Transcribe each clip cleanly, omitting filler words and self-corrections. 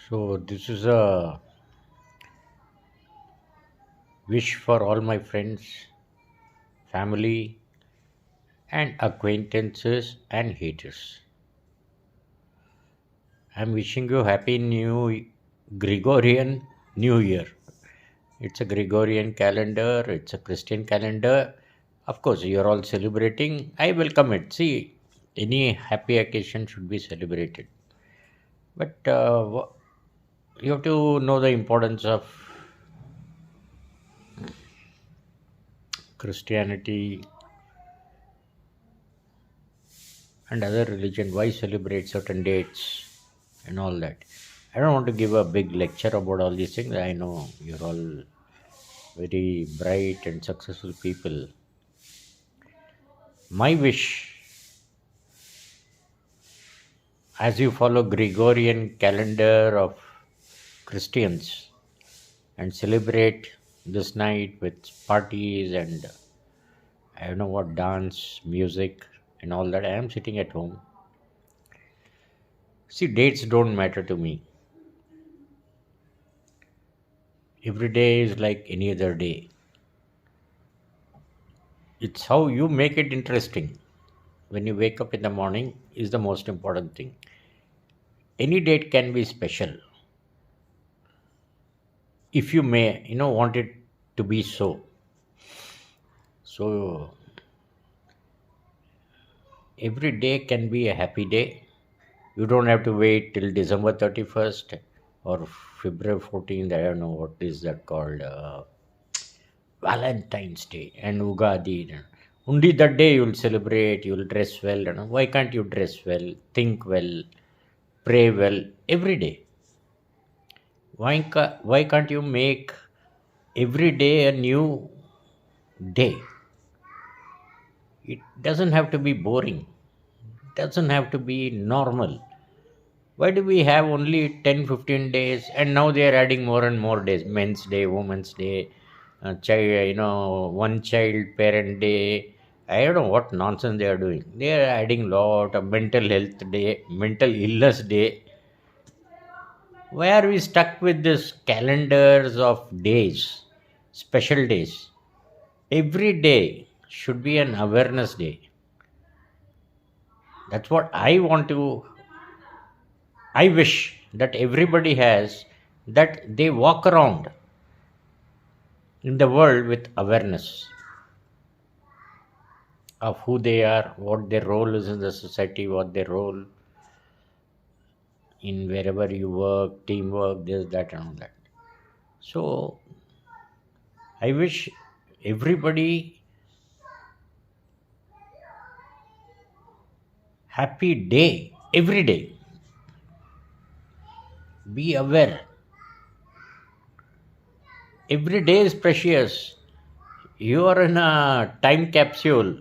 So, this is a wish for all my friends, family, and acquaintances and haters. I'm wishing you happy new Gregorian New Year. It's a Gregorian calendar, it's a Christian calendar. Of course, you're all celebrating. I welcome it. See, any happy occasion should be celebrated. But you have to know the importance of Christianity and other religion, why celebrate certain dates and all that. I don't want to give a big lecture about all these things. I know you're all very bright and successful people. My wish, as you follow Gregorian calendar of Christians and celebrate this night with parties and I don't know what, dance, music, and all that, I am sitting at home. See, dates don't matter to me. Every day is like any other day. It's how you make it interesting. When you wake up in the morning is the most important thing. Any date can be special if you may, want it to be so. So every day can be a happy day. You don't have to wait till December 31st or February 14th. I don't know what is that called. Valentine's Day and Ugadi. Only that day you'll celebrate, you'll dress well. Why can't you dress well, think well, pray well every day? Why can't you make every day a new day? It doesn't have to be boring. It doesn't have to be normal. Why do we have only 10, 15 days and now they are adding more and more days? Men's Day, Women's Day, child, one child parent day. I don't know what nonsense they are doing. They are adding lot of mental health day, mental illness day. Why are we stuck with this calendars of days, special days? Every day should be an awareness day. That's what I want to. I wish that everybody has, that they walk around in the world with awareness of who they are, what their role is in the society, what their role in wherever you work, teamwork, this, that, and all that. So I wish everybody happy day every day. Be aware. Every day is precious. You are in a time capsule.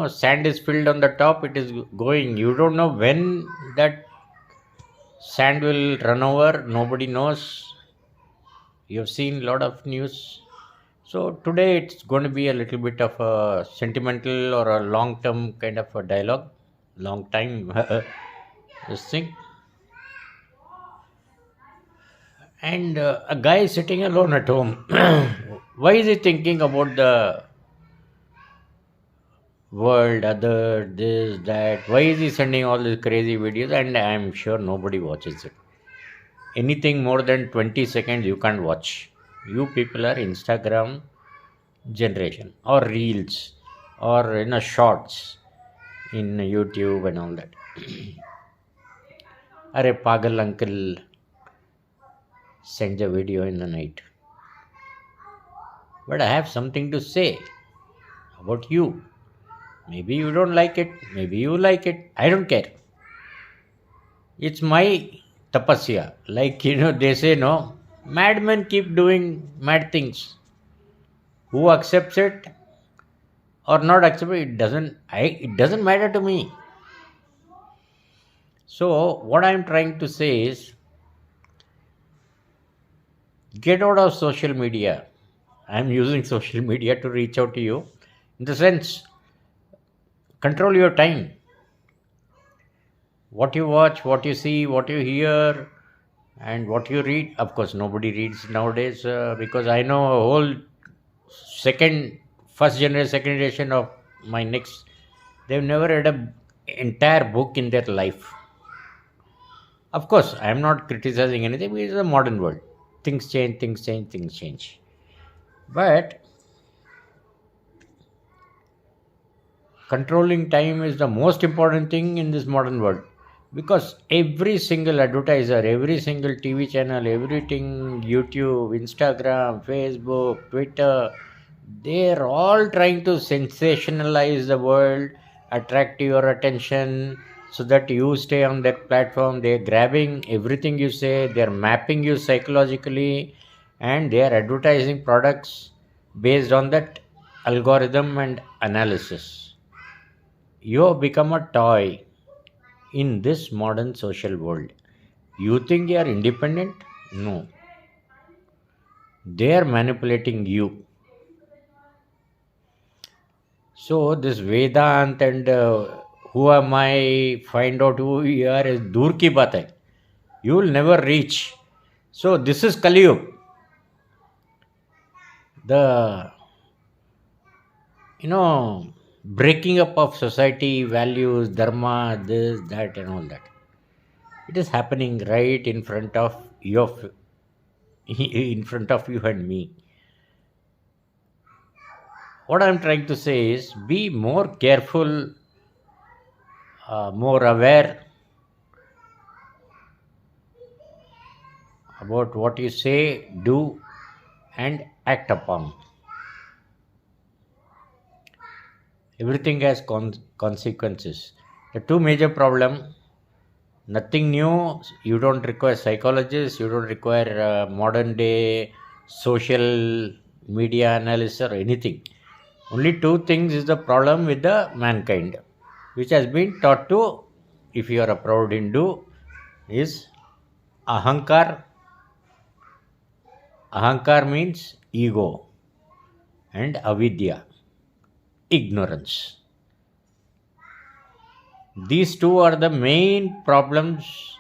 Sand is filled on the top, it is going. You don't know when that sand will run over. Nobody knows. You have seen a lot of news. So today it's going to be a little bit of a sentimental or a long-term kind of a dialogue. Long time this thing. And a guy is sitting alone at home. Why is he thinking about the world, other, this, that? Why is he sending all these crazy videos? And I'm sure nobody watches it. Anything more than 20 seconds you can't watch. You people are Instagram generation or reels or shorts in YouTube and all that. Are pagal uncle sends a video in the night. But I have something to say about you. Maybe you don't like it. Maybe you like it. I don't care. It's my tapasya. Like, they say, no, madmen keep doing mad things. Who accepts it or not accept it, it doesn't matter to me. So what I'm trying to say is, get out of social media. I'm using social media to reach out to you. In the sense, control your time. What you watch, what you see, what you hear, And what you read, of course, nobody reads nowadays, because I know a whole second, first generation, second generation of my next, they've never read a entire book in their life. Of course, I am not criticizing anything. It's a modern world. Things change, things change, things change. But controlling time is the most important thing in this modern world, because every single advertiser, every single TV channel, everything, YouTube, Instagram, Facebook, Twitter, they're all trying to sensationalize the world, attract your attention, so that you stay on that platform. They're grabbing everything you say, they're mapping you psychologically, and they are advertising products based on that algorithm and analysis. You have become a toy in this modern social world. You think you are independent? No. They are manipulating you. So, this Vedant and who am I, find out who you are is dur ki baat hai. You will never reach. So, this is Kali Yuga. The, breaking up of society, values, dharma, this, that, and all that. It is happening right in front of in front of you and me. What I'm trying to say is be more careful, more aware about what you say, do, and act upon. Everything has consequences. The two major problem, nothing new. You don't require psychologists, you don't require modern day social media analysis or anything. Only two things is the problem with the mankind, which has been taught to, if you are a proud Hindu, is ahankar. Ahankar means ego, and avidya, ignorance. These two are the main problems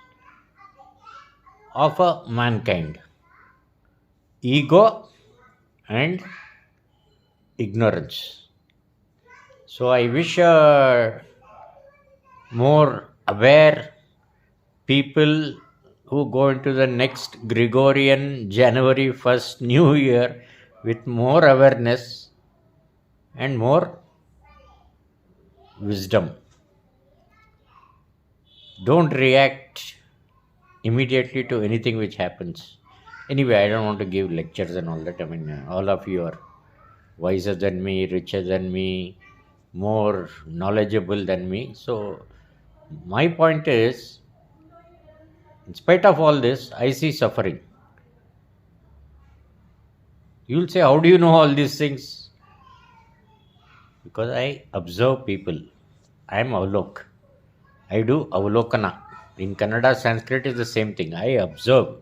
of a mankind: ego and ignorance. So I wish more aware people who go into the next Gregorian January 1st New Year with more awareness and more wisdom. Don't react immediately to anything which happens. Anyway, I don't want to give lectures and all that. I mean, all of you are wiser than me, richer than me, more knowledgeable than me. So, my point is, in spite of all this, I see suffering. You'll say, how do you know all these things? Because I observe people. I am Avalok. I do Avalokana. In Kannada, Sanskrit is the same thing. I observe.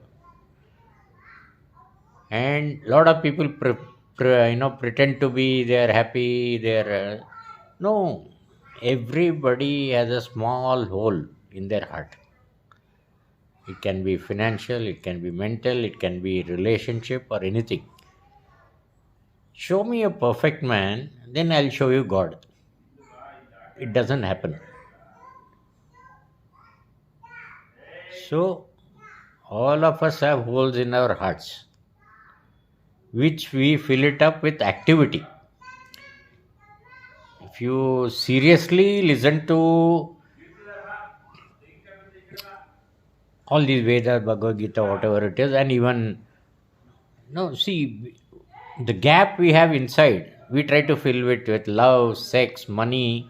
And a lot of people pretend to be, they are happy, they are... no, everybody has a small hole in their heart. It can be financial, it can be mental, it can be relationship or anything. Show me a perfect man, then I'll show you God. It doesn't happen. So, all of us have holes in our hearts, which we fill it up with activity. If you seriously listen to all these Vedas, Bhagavad Gita, whatever it is, and even, no, see, the gap we have inside, we try to fill it with love, sex, money,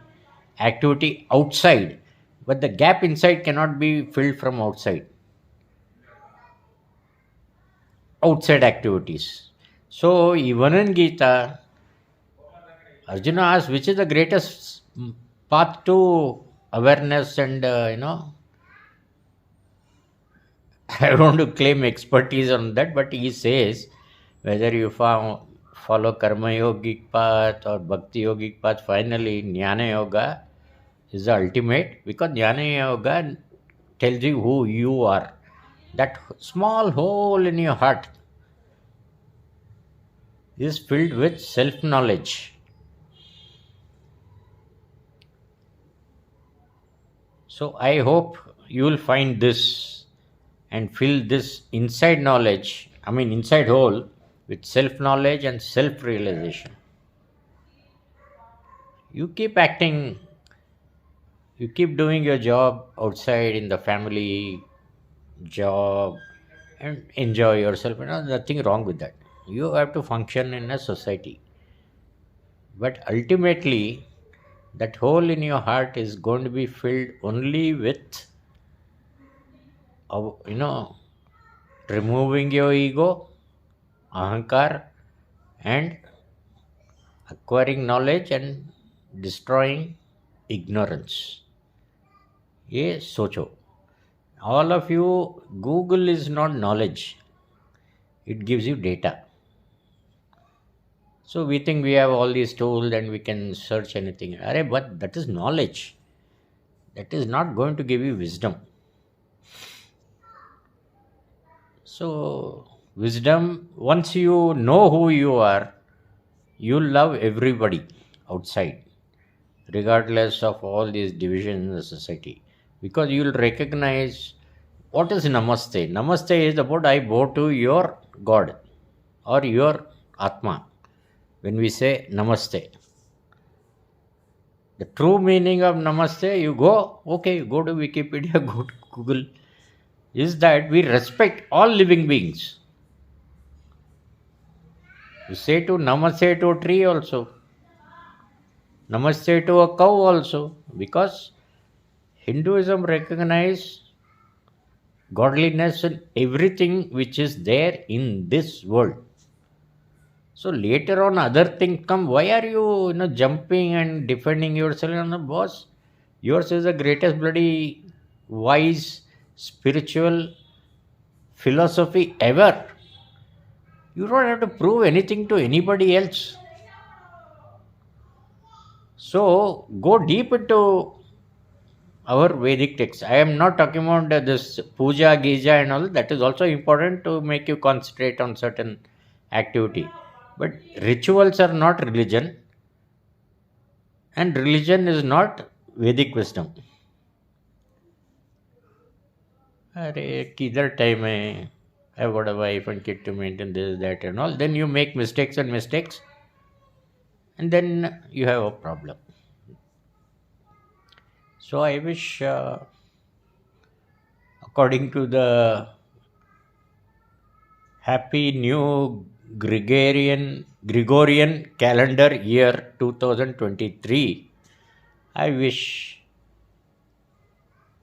activity outside. But the gap inside cannot be filled from outside. Outside activities. So, even in Gita, Arjuna asked, which is the greatest path to awareness and, I don't want to claim expertise on that, but he says, whether you follow karma yogic path or bhakti yogic path, finally jnana yoga is the ultimate, because jnana yoga tells you who you are. That small hole in your heart is filled with self knowledge. So I hope you will find this and fill this inside knowledge, I mean, inside hole, with self knowledge and self realization. You keep acting, you keep doing your job outside in the family, job, and enjoy yourself. Nothing wrong with that. You have to function in a society. But ultimately, that hole in your heart is going to be filled only with, you know, removing your ego, ahankar, and acquiring knowledge and destroying ignorance. ये सोचो. All of you, Google is not knowledge, it gives you data. So we think we have all these tools and we can search anything. But that is knowledge. That is not going to give you wisdom. So wisdom, once you know who you are, you love everybody outside, regardless of all these divisions in the society. Because you will recognize what is Namaste. Namaste is about I bow to your God or your Atma. When we say Namaste, the true meaning of Namaste, you go, okay, you go to Wikipedia, go to Google, is that we respect all living beings. You say to Namaste to a tree also, Namaste to a cow also, because Hinduism recognizes godliness in everything which is there in this world. So later on, other things come. Why are you, jumping and defending yourself on the boss? Yours is the greatest bloody wise spiritual philosophy ever. You don't have to prove anything to anybody else. So go deep into our Vedic text. I am not talking about this puja, gija, and all. That is also important to make you concentrate on certain activity. But rituals are not religion, and religion is not Vedic wisdom. अरे किधर time है? I've got a wife and kid to maintain this, that, and all. Then you make mistakes and mistakes, and then you have a problem. So I wish, according to the happy new Gregorian calendar year 2023, I wish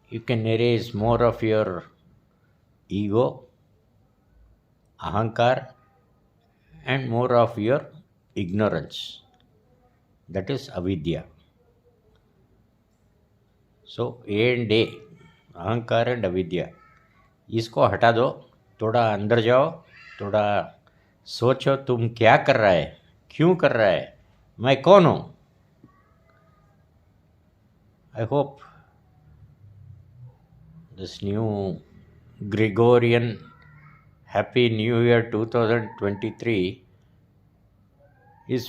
you can erase more of your ego, ahankar, and more of your ignorance. That is avidya. So A and A, अहंकार and अविद्या, इसको हटा दो. थोड़ा अंदर जाओ, थोड़ा सोचो तुम क्या कर रहा है, क्यों कर रहा है, मैं कौन हूँ. I hope this new Gregorian Happy New Year 2023 is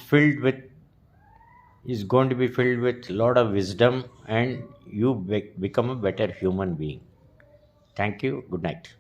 going to be filled with a lot of wisdom, and you become a better human being. Thank you. Good night.